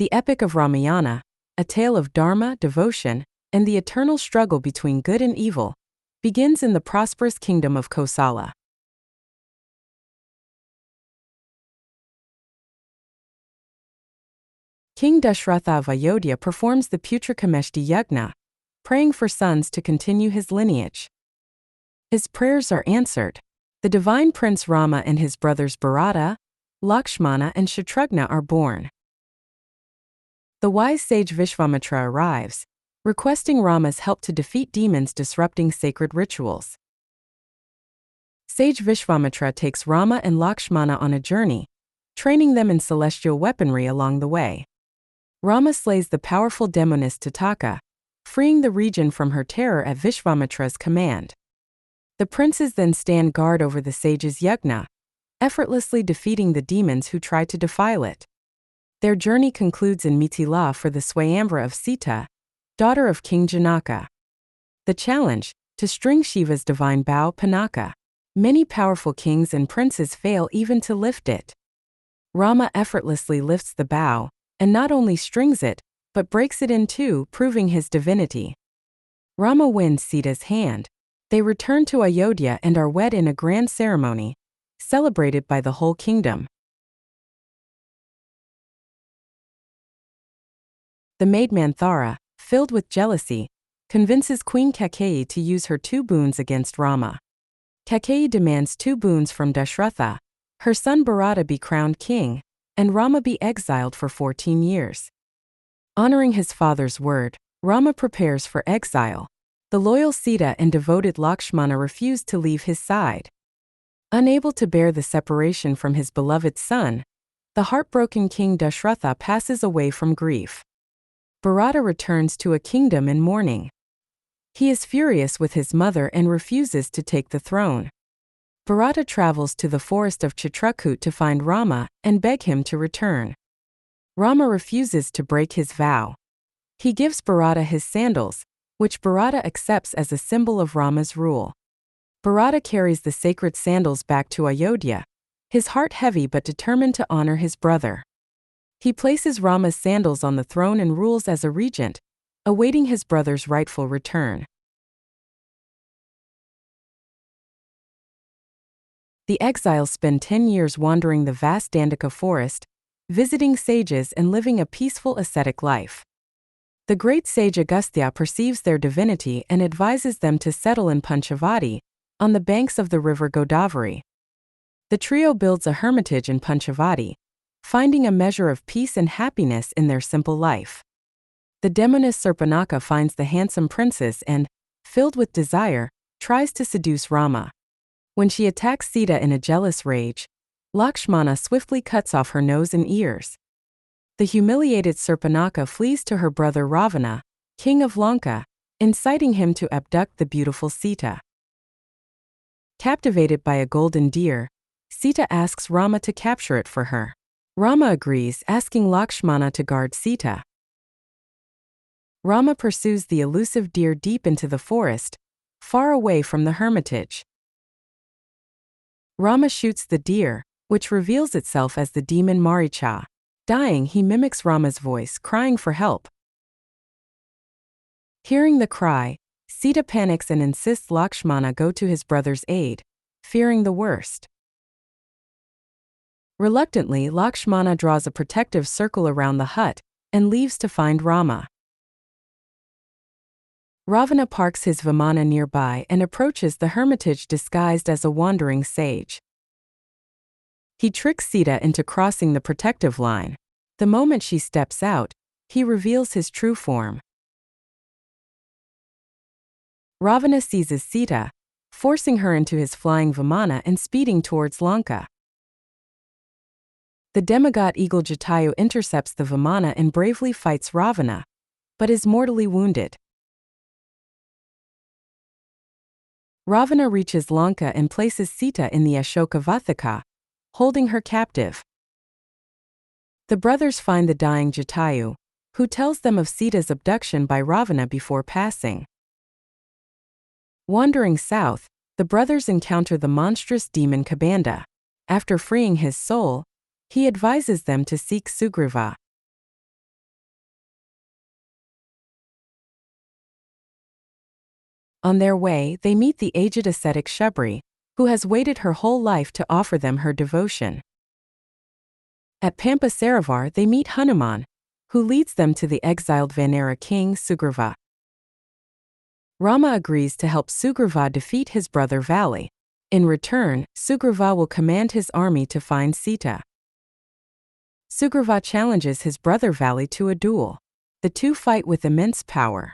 The epic of Ramayana, a tale of dharma, devotion, and the eternal struggle between good and evil, begins in the prosperous kingdom of Kosala. King Dashratha of Ayodhya performs the Putrakameshti Yagna, praying for sons to continue his lineage. His prayers are answered. The divine prince Rama and his brothers Bharata, Lakshmana and Shatrughna are born. The wise sage Vishvamitra arrives, requesting Rama's help to defeat demons disrupting sacred rituals. Sage Vishvamitra takes Rama and Lakshmana on a journey, training them in celestial weaponry along the way. Rama slays the powerful demoness Tataka, freeing the region from her terror at Vishvamitra's command. The princes then stand guard over the sage's yagna, effortlessly defeating the demons who try to defile it. Their journey concludes in Mithila for the Swayamvara of Sita, daughter of King Janaka. The challenge, to string Shiva's divine bow Pinaka. Many powerful kings and princes fail even to lift it. Rama effortlessly lifts the bow, and not only strings it, but breaks it in two, proving his divinity. Rama wins Sita's hand. They return to Ayodhya and are wed in a grand ceremony, celebrated by the whole kingdom. The maid Manthara, filled with jealousy, convinces Queen Kaikeyi to use her two boons against Rama. Kaikeyi demands two boons from Dashratha: her son Bharata be crowned king, and Rama be exiled for 14 years. Honoring his father's word, Rama prepares for exile. The loyal Sita and devoted Lakshmana refuse to leave his side. Unable to bear the separation from his beloved son, the heartbroken King Dashratha passes away from grief. Bharata returns to a kingdom in mourning. He is furious with his mother and refuses to take the throne. Bharata travels to the forest of Chitrakoot to find Rama and beg him to return. Rama refuses to break his vow. He gives Bharata his sandals, which Bharata accepts as a symbol of Rama's rule. Bharata carries the sacred sandals back to Ayodhya, his heart heavy but determined to honor his brother. He places Rama's sandals on the throne and rules as a regent, awaiting his brother's rightful return. The exiles spend 10 years wandering the vast Dandaka forest, visiting sages and living a peaceful ascetic life. The great sage Agastya perceives their divinity and advises them to settle in Panchavati, on the banks of the river Godavari. The trio builds a hermitage in Panchavati, finding a measure of peace and happiness in their simple life. The demoness Sarpanaka finds the handsome princess and, filled with desire, tries to seduce Rama. When she attacks Sita in a jealous rage, Lakshmana swiftly cuts off her nose and ears. The humiliated Sarpanaka flees to her brother Ravana, king of Lanka, inciting him to abduct the beautiful Sita. Captivated by a golden deer, Sita asks Rama to capture it for her. Rama agrees, asking Lakshmana to guard Sita. Rama pursues the elusive deer deep into the forest, far away from the hermitage. Rama shoots the deer, which reveals itself as the demon Maricha. Dying, he mimics Rama's voice, crying for help. Hearing the cry, Sita panics and insists Lakshmana go to his brother's aid, fearing the worst. Reluctantly, Lakshmana draws a protective circle around the hut and leaves to find Rama. Ravana parks his Vimana nearby and approaches the hermitage disguised as a wandering sage. He tricks Sita into crossing the protective line. The moment she steps out, he reveals his true form. Ravana seizes Sita, forcing her into his flying Vimana and speeding towards Lanka. The demigod eagle Jatayu intercepts the Vimana and bravely fights Ravana, but is mortally wounded. Ravana reaches Lanka and places Sita in the Ashoka Vathika, holding her captive. The brothers find the dying Jatayu, who tells them of Sita's abduction by Ravana before passing. Wandering south, the brothers encounter the monstrous demon Kishkindha. After freeing his soul, he advises them to seek Sugriva. On their way, they meet the aged ascetic Shubri, who has waited her whole life to offer them her devotion. At Pampa Saravar, they meet Hanuman, who leads them to the exiled Vanara king Sugriva. Rama agrees to help Sugriva defeat his brother Vali. In return, Sugriva will command his army to find Sita. Sugriva challenges his brother Vali to a duel. The two fight with immense power.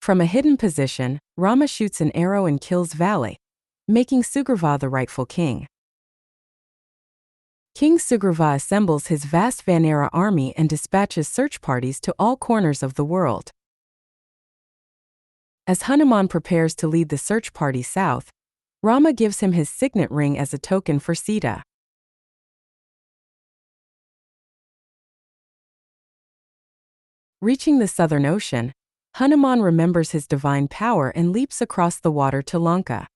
From a hidden position, Rama shoots an arrow and kills Vali, making Sugriva the rightful king. King Sugriva assembles his vast Vanara army and dispatches search parties to all corners of the world. As Hanuman prepares to lead the search party south, Rama gives him his signet ring as a token for Sita. Reaching the southern ocean, Hanuman remembers his divine power and leaps across the water to Lanka.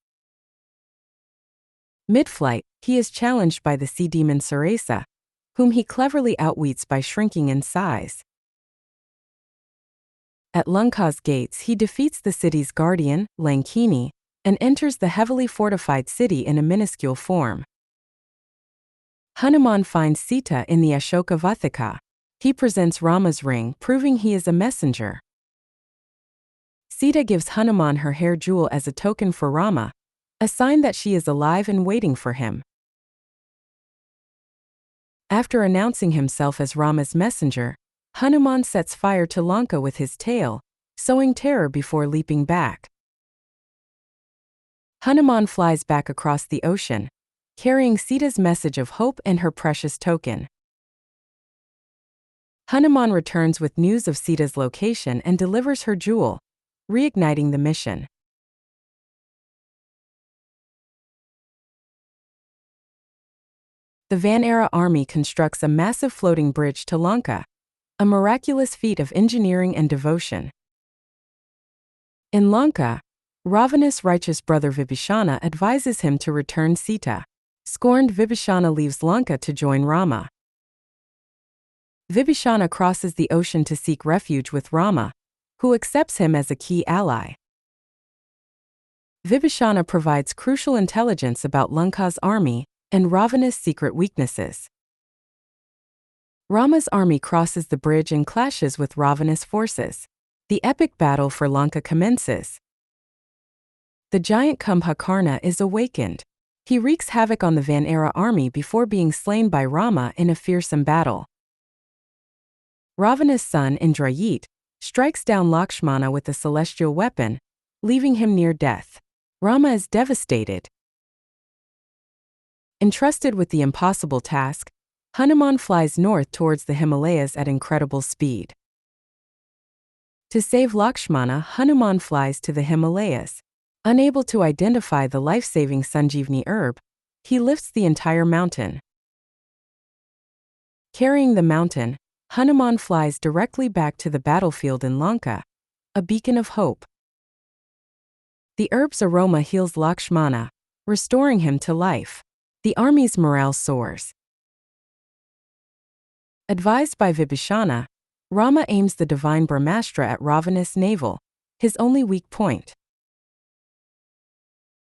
Mid-flight, he is challenged by the sea demon Suresa, whom he cleverly outwits by shrinking in size. At Lanka's gates, he defeats the city's guardian, Lankini, and enters the heavily fortified city in a minuscule form. Hanuman finds Sita in the Ashoka Vathika. He presents Rama's ring, proving he is a messenger. Sita gives Hanuman her hair jewel as a token for Rama, a sign that she is alive and waiting for him. After announcing himself as Rama's messenger, Hanuman sets fire to Lanka with his tail, sowing terror before leaping back. Hanuman flies back across the ocean, carrying Sita's message of hope and her precious token. Hanuman returns with news of Sita's location and delivers her jewel, reigniting the mission. The Vanara army constructs a massive floating bridge to Lanka, a miraculous feat of engineering and devotion. In Lanka, Ravana's righteous brother Vibhishana advises him to return Sita. Scorned, Vibhishana leaves Lanka to join Rama. Vibhishana crosses the ocean to seek refuge with Rama, who accepts him as a key ally. Vibhishana provides crucial intelligence about Lanka's army and Ravana's secret weaknesses. Rama's army crosses the bridge and clashes with Ravana's forces. The epic battle for Lanka commences. The giant Kumbhakarna is awakened. He wreaks havoc on the Vanara army before being slain by Rama in a fearsome battle. Ravana's son Indrajit strikes down Lakshmana with a celestial weapon, leaving him near death. Rama is devastated. Entrusted with the impossible task, Hanuman flies north towards the Himalayas at incredible speed. To save Lakshmana, Hanuman flies to the Himalayas. Unable to identify the life-saving Sanjeevani herb, he lifts the entire mountain. Carrying the mountain, Hanuman flies directly back to the battlefield in Lanka, a beacon of hope. The herb's aroma heals Lakshmana, restoring him to life. The army's morale soars. Advised by Vibhishana, Rama aims the divine Brahmastra at Ravana's navel, his only weak point.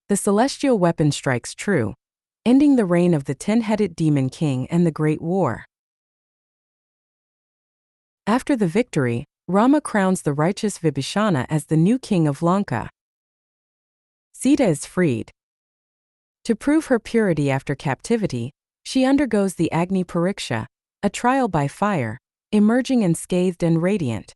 The celestial weapon strikes true, ending the reign of the 10-headed demon king and the Great War. After the victory, Rama crowns the righteous Vibhishana as the new king of Lanka. Sita is freed. To prove her purity after captivity, she undergoes the Agni Pariksha, a trial by fire, emerging unscathed and radiant.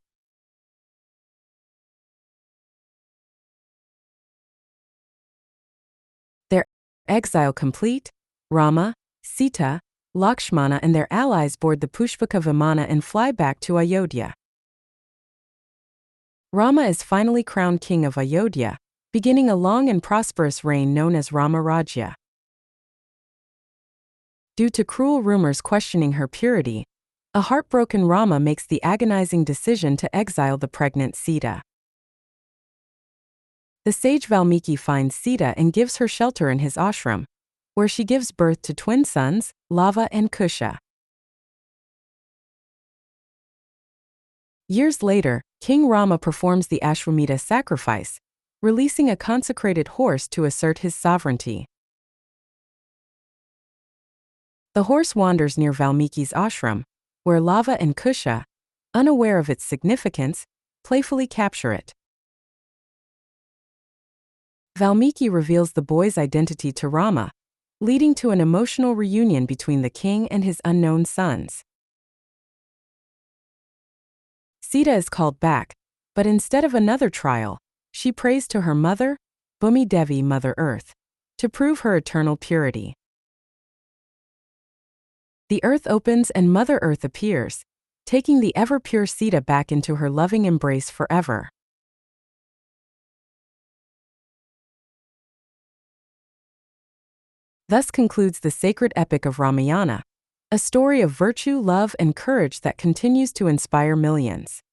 Their exile complete, Rama, Sita, Lakshmana and their allies board the Pushpaka Vimana and fly back to Ayodhya. Rama is finally crowned king of Ayodhya, beginning a long and prosperous reign known as Rama Rajya. Due to cruel rumors questioning her purity, a heartbroken Rama makes the agonizing decision to exile the pregnant Sita. The sage Valmiki finds Sita and gives her shelter in his ashram, where she gives birth to twin sons, Lava and Kusha. Years later, King Rama performs the Ashwamedha sacrifice, releasing a consecrated horse to assert his sovereignty. The horse wanders near Valmiki's ashram, where Lava and Kusha, unaware of its significance, playfully capture it. Valmiki reveals the boy's identity to Rama, leading to an emotional reunion between the king and his unknown sons. Sita is called back, but instead of another trial, she prays to her mother, Bhumi Devi, Mother Earth, to prove her eternal purity. The earth opens and Mother Earth appears, taking the ever-pure Sita back into her loving embrace forever. Thus concludes the sacred epic of Ramayana, a story of virtue, love, and courage that continues to inspire millions.